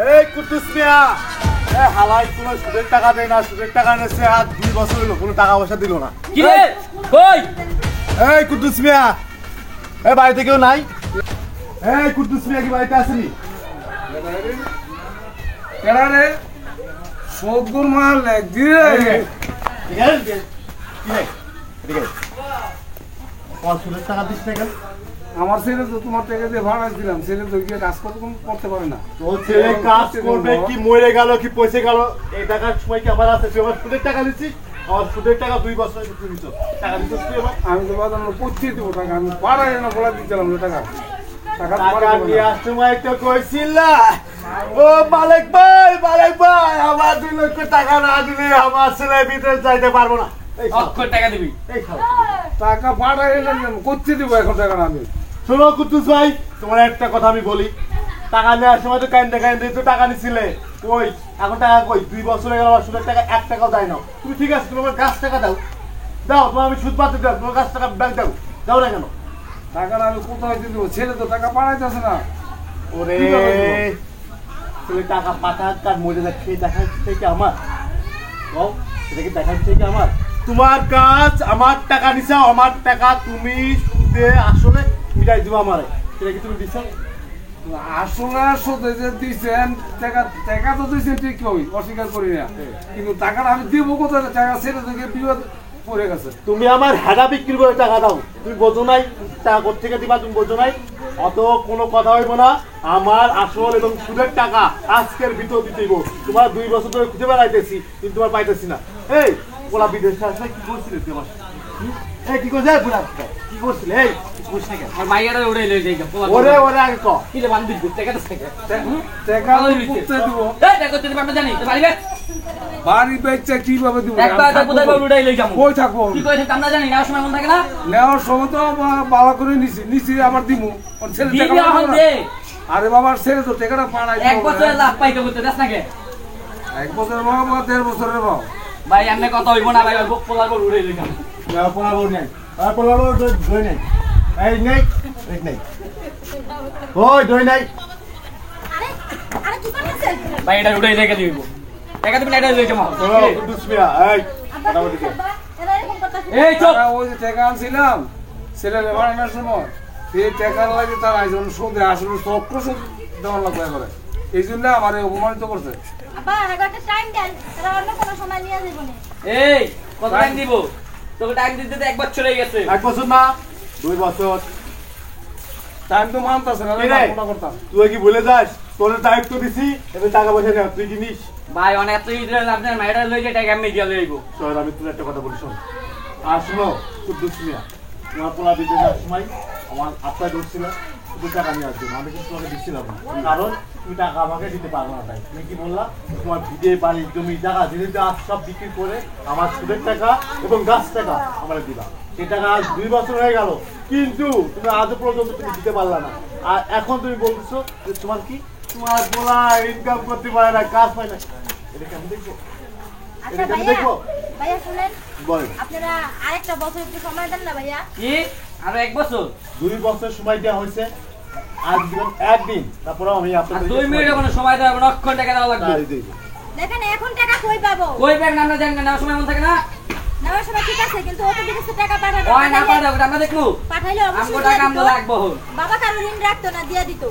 এই কুদ্দুস মিয়া এ হালাই কোনো সুদের টাকা দেয় না, সুদের টাকা নেছে আর 2 বছর হলো কোনো টাকা পয়সা দিল না। কি রে কই? এই কুদ্দুস মিয়া এ বাড়িতে কেউ নাই? এই কুদ্দুস মিয়া কি বাড়িতে আসেনি? কেডা রে? সদগুর মাল লাগ দিয়ে কি রে? এদিকে কত সুদের টাকা দিস না কেন? আমার ছেলে তো তোমার টাকা দিয়ে ভাড়া দিলাম, ছেলে তো গিয়ে কাজ করতে পারে না। তোর ছেলে কাজ করবে কি মরে গেল কি পয়সা গেল, এই টাকার সময় কি আমার আছে? তুই আমার সুদের টাকা দিচ্ছিস, আমার সুদের টাকা 2 বছর তুই দিচ্ছ, টাকা দিচ্ছিস তুই আমার? আমি তো বাদাম পৌঁছে দেবো টাকা, আমি পাড়াই না বলা দিচ্ছিলাম টাকা টাকা দেওয়ার সময় তো কইছিল ও মালিক ভাই আমার 2 লক্ষ টাকা না দিলে আমার ছেলে ভিতরে যাইতে পারবো না। অক্ষর টাকা দিবি? এই খাও টাকা পাড়াই না করতে দেবো এখন টাকা আমি। শোনো কুদ্দুস ভাই, তোমার একটা কথা আমি বলি, টাকা নেওয়ার সময় তো কাইন্দে তো টাকা নিছিলে, কই এখন টাকা কই? 2 বছর হয়ে গেল আমার সুদের টাকা 1 টাকাও দেয় না। তুমি ঠিক আছে, তোমার কাছ টাকা দাও তোমার আমি সুদ পাতে দাও, তোমার কাছ টাকা ব্যাংক দাও না কেন? টাকাটা আমি কোথায় দিয়ে দেবো? ছেলে তো টাকা পাড়াইতেছে না। ওরে ছেলে টাকা পাঠাক তার মজা দেখে দেখার থেকে আমার সেটা কি দেখার থেকে আমার? তোমার কাজ আমার টাকা নিছো, আমার টাকা তুমি সুদে আসলে মিটাই দিবা আমারে, সেটা কি তুমি দিছো? আসলে সাথে যে দিচ্ছেন টাকা টাকা তো দিচ্ছেন ঠিক কই, অস্বীকার করি না, কিন্তু টাকাটা আমি দিব কোথায়? টাকা ছেলে থেকে বিপদ পড়ে গেছে। তুমি আমার হেডা বিক্রি করে টাকা দাও, তুমি বোঝো নাই টাকা কোথেকে দিবা, তুমি বোঝো নাই? অত কোনো কথা হইব না, আমার আসল এবং সুদের টাকা আজকের ভিতর দিতেইব। তোমার 2 বছর ধরে খুঁজে বেড়াইতেছি কিন্তু তোমার পাইতেছি না। এই ওলা বিদেশে আসলে কি করছিলে তুই আমার? এই কি করছিস কি করছিলে? এই কইছ না কেন? আর মাইয়ারে উড়াই লই যাই পোলা। ওরে আগে ক কি রে বান্দি টাকা দছ টাকা। টাকা আমি করতে দেব। এই টাকা দিতে আমরা জানি তো বাড়ি বাড়ি বেচা কিভাবে দেব? একবার তো কোথায় উড়াই লই যাবো। কই থাকবো? কি কই আমরা জানি না, সময় মন থাকে না? নেওয়ার সময় তো বাবা করে নিছি আবার দিমু। ওর ছেলে টাকা দে। আরে বাবার ছেলে তো টাকাটা পাড়াই দিও। 1 বছরের লাভ পাইতে করতে দেখ না কে? 1 বছরের বাবা 1.5 বছরের বাবা। ভাই এমনি কথা হইব না ভাই, পোলা করে উড়াই লই যাবো। পোলা বউ নাই, আর পোলা বউ দই নাই, এই নাই এই নাই, ওই দই নাই। আরে কি করতেছেন? ভাই এটা উড়াই রেখে দিব, টাকা দিবেন এটা লই যাবো। চলো কুদ্দুস মিয়া, এই মোটামুটি কে এরা এরকম করতেছে। এই চুপ। ওই যে টাকা আনছিলাম ছেলে বাড়ানোর সময়, এই টাকার লাগে তার আইজন সুদে আসলে চক্র সুদ দেওয়ার লাগবে করে, এই জন্য আমার অপমানিত করছে। আব্বা একটা টাইম দেন, এরা অন্য কোনো সময় নিয়ে যাবে না। এই কত টাইম দিব? তোকে টাইম দিতে তো 1 বছর হয়ে গেছে। 1 বছর না 2 বছর টাইম তো মানতাছে না, কি রে? মনে করতাম। তুই কি ভুলে যাস? তোর দায়িত্ব দিছি, এবার টাকা পয়সা নেওয়া তুই কি নিস? ভাই অনেক তো ইন্টারেস্ট আপনার মাইরা লই যে টাকা আমি দিয়ে লইব। শোন আমি তোর একটা কথা বলি, শোন আর শোনো কুদ্দুস মিয়া, তোমার পোলা দিতে যাওয়ার সময় আমার আত্মা ধরছিল শুধু টাকা নিয়ে আসবে, আমি কিন্তু তোমাকে দিচ্ছিলাম না, কারণ তুমি টাকা আমাকে দিতে পারবো না। তাই তুমি কি বললা? তোমার ভিটে বাড়ি জমি টাকা জিনিস সব বিক্রি করে আমার সুদের টাকা এবং গাছ টাকা আমার দিবা। সেই টাকা আজ 2 বছর হয়ে গেল, কিন্তু তুমি আজও পর্যন্ত তুমি দিতে পারলা না। আর এখন তুমি বলছো যে তোমার কি, তোমার পোলা ইনকাম করতে পারে না, কাজ পায় না। এটা কেমন দেখবো? আচ্ছা ভাইয়া, ভাইয়া শুনেন, বল আপনারা আরেকটা বছর একটু সময় দেন না ভাইয়া। কি আরো 1 বছর? 2 বছর সময় দেওয়া হয়েছে, আজ দিবেন 1 দিন, তারপরে আমি আর আপনাদের 2 মিনিটের কোনো সময় দেব না, অক্ষর টাকা দেওয়া লাগবে। দেখেন এখন টাকা কই পাবো? কই ব্যাগ আমরা জানি না, সময় মন থাকে না। নেওয়ার সময় ঠিক আছে, কিন্তু ওকে দিকে টাকা পাঠাবে। ওই না পাঠাও, আমরা দেখলু পাঠাইলে আমগো অবশ্যই টাকা আমরা লাগবো। বাবা কারো ঋণ রাখতো না, দিয়ে দিত।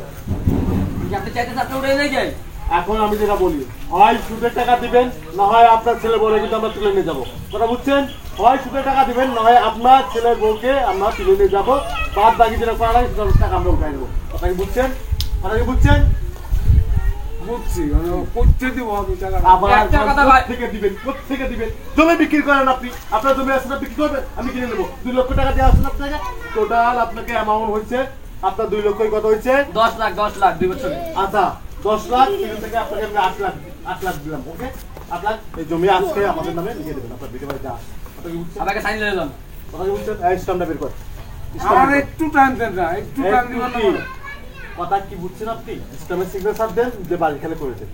আপনি চাইতে আপনি উড়ে লই যাই। এখন আমি যেটা বলি, হয় সুদের টাকা দিবেন, না হয় আপনার ছেলে বলে কিন্তু আমরা তুলে নিয়ে যাবো। কথা বুঝছেন? হয় সুদের টাকা দিবেন, না হয় আপনার ছেলের বউকে আমরা তুলে নিয়ে যাবো, বাদ বাকি যেটা করা হয় সেটা টাকা আমরা উঠাই দেবো। কথা কি বুঝছেন? কথা কি বুঝছেন? বুঝছি, করতে দিব আমি টাকা। আবার একটা কথা ভাই, থেকে দিবেন, কোথেকে দিবেন? জমি বিক্রি করেন আপনি, আপনার জমি আছে না, বিক্রি করবেন, আমি কিনে নেবো। 2 লক্ষ টাকা দেওয়া আছে আপনাকে, টোটাল আপনাকে অ্যামাউন্ট হয়েছে আপনার 2 লক্ষই কত হয়েছে? 10 লাখ 2 বছরে। আচ্ছা 10 লাখ, এখান থেকে আপনাকে আমি 8 লাখ দিলাম। ওকে 8 লাখ এই জমি আজকে আমাদের নামে লিখে দেবেন, আপনার বিটে বাড়িতে আসে। কথা কি বুঝছেন? আমাকে সাইন লইলাম। কথা কি বুঝছেন? এই স্ট্যাম্পটা বের কর। আর একটু টাইম দেন না, একটু টাইম দিবেন না। কথা কি বুঝছেন আপনি? স্ট্যাম্পে সিগনেচার দেন, যে বাড়ি খেলে করেছেন,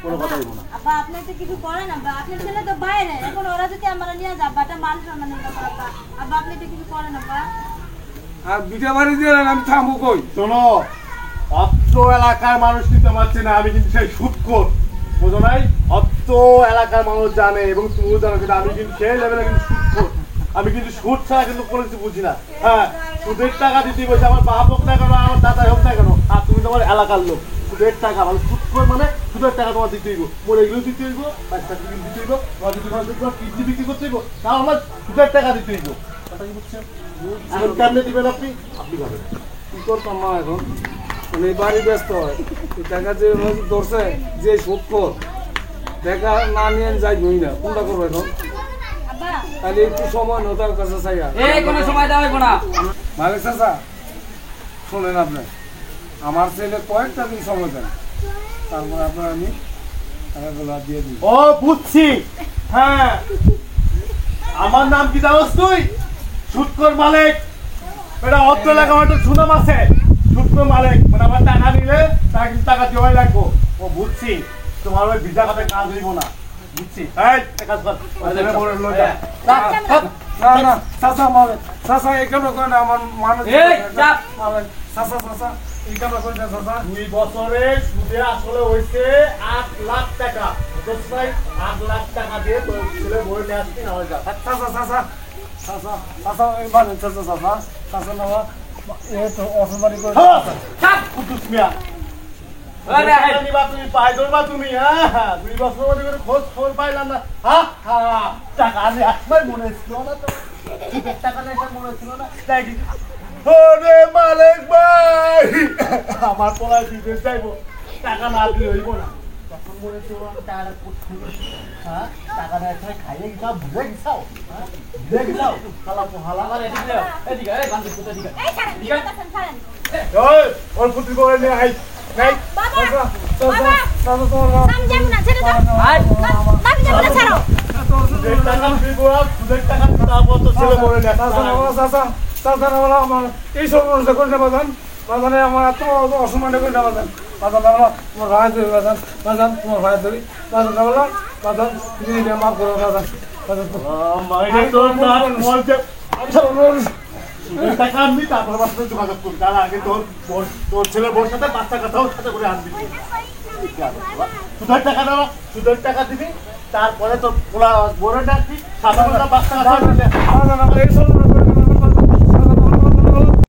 কোনো কথা বলবো না। আব্বা আপনি তো কিছু করেন আব্বা, আপনার ছেলে তো বাইরে, এখন ওরা যদি আমরা নিয়ে যাব, বাটা মান সম্মানের ব্যাপার আব্বা। আব্বা আপনি তো কিছু করেন আব্বা। আর বিটা বাড়ি দিয়ে আমি থামবো কই? শোনো, অত অত্র এলাকার মানুষ নিতে পারছে না, আমি কিন্তু সেই সুদখোর, বুঝো নাই? অত্র এলাকার মানুষ জানে এবং তুমিও জানো, কিন্তু আমি কিন্তু সেই লেভেলে কিন্তু সুদখোর। আমি কিন্তু সুদ ছাড়া কিন্তু কোনো কিছু বুঝি না। হ্যাঁ, সুদের টাকা দিতে বলছে, আমার বাপ হোক না কেন, আমার দাদাই হোক না কেন, আর তুমি তোমার এলাকার লোক, সুদের টাকা মানে সুদখোর মানে সুদের টাকা তোমার দিতে হইব, মোর এগুলো দিতে হইব, বাচ্চা কিনে দিতে হইব, তোমার যদি তোমার কিডনি বিক্রি করতে হইব, তাও আমার সুদের টাকা দিতে হইব। কথা কি বুঝছেন? এখন কেমনে দিবেন আপনি? আপনি পাবেন। কি করতাম মা এখন? মানে এই বাড়ি ব্যস্ত হয়, এই টাকা যে ধরছে যে সুদ কর, টাকা না নিয়ে যাই বই না, কোনটা করবো এখন? আব্বা তাহলে একটু সময় নতার কাছে চাইয়া। এই কোনো সময় দেওয়া হইব না। মালিক চাচা শোনেন, আপনি আমার ছেলে কয়েকটা দিন সময় দেন, তারপর আপনার আমি টাকাগুলো দিয়ে দিই। ও বুঝছি, হ্যাঁ, আমার নাম কি জানোস তুই? সুদখোর মালিক। এটা অত্র এলাকা আমার একটা সুনাম আছে, সুদখোর মালিক মানে আমার টাকা নিলে তাকে কিন্তু টাকা দেওয়াই লাগবো। ও বুঝছি, তোমার ওই ভিজা খাতে কাজ হইব না, বুঝছি। এই একটা কাজ কর, ওই ছেলে বড় লই যা। না না চাচা মালিক, চাচা এখানে করে না, আমার মানুষ এই, চাপ। চাচা চাচা এখানে করে না চাচা। 2 বছরে সুদে আসলে হয়েছে 8 লাখ টাকা। বুঝছ ভাই, 8 লাখ টাকা দিয়ে তোর ছেলে বই নিয়ে আসবি না হয়ে যা। চাচা চাচা চাচা চাচা এই মালিক চাচা চাচা চাচা না এ তো অসমানি করে। হ্যাঁ, চাপ। কুতুস মিয়া। ওই রে, এই। নিবা তুমি, পাই ধরবা তুমি, হ্যাঁ, 2 বছর ধরে খোঁজ খবর পাইলাম না। হ্যাঁ হ্যাঁ, টাকা আমি একবার মনে ছিল না তো, টাকা নেই মনে ছিল না। তাই কি? ওরে মালিক ভাই, আমার পড়ায় বিদেশ যাইবো, টাকা না দিয়ে হইব না। তখন মনে ছিল টাকা কোথায়? হ্যাঁ, টাকা না এখানে খাইয়ে গেছাও, ভুলে গেছাও, হ্যাঁ, ভুলে গেছাও, খালা পোহালা। আমার এদিকে দাও, এদিকে, এই বান্ধব কোথা দিকে? এই ছাড়েন, কি করতেছেন? ছাড়েন। ওই, ওর পুত্র বলে নিয়ে আই, নাই। বাবা চাচা বাবা চাচা তোমার আমি যাবো না, ছেড়ে দাও। আয়। আমি যাবো না, ছাড়ো। সুদের টাকা দিব না, সুদের টাকা তারপর তো ছেলে বলে নিয়ে আসতে হয়। আমার এই সব করে না বাজান, বাজানে আমার এত অসম্মান করে না বাজান, বাজান তোমার ভাই ধরি বাজান, বাজান তোমার ভাই ধরি বাজান, বাজান তুমি মাফ করো বাজান, বাজান মাইনে তো তার বলছে, সুদের টাকা আনবি, তারপর আমার সাথে যোগাযোগ করবি, তার আগে তোর ছেলে বোর সাথে বাচ্চা কথাও সাথে করে আনবি। সুদের টাকা দেওয়া, সুদের টাকা দিবি, তারপরে তোর পোলা বোরে ডাকবি, সাধারণ বাচ্চা কথা বাজান আমার এই সব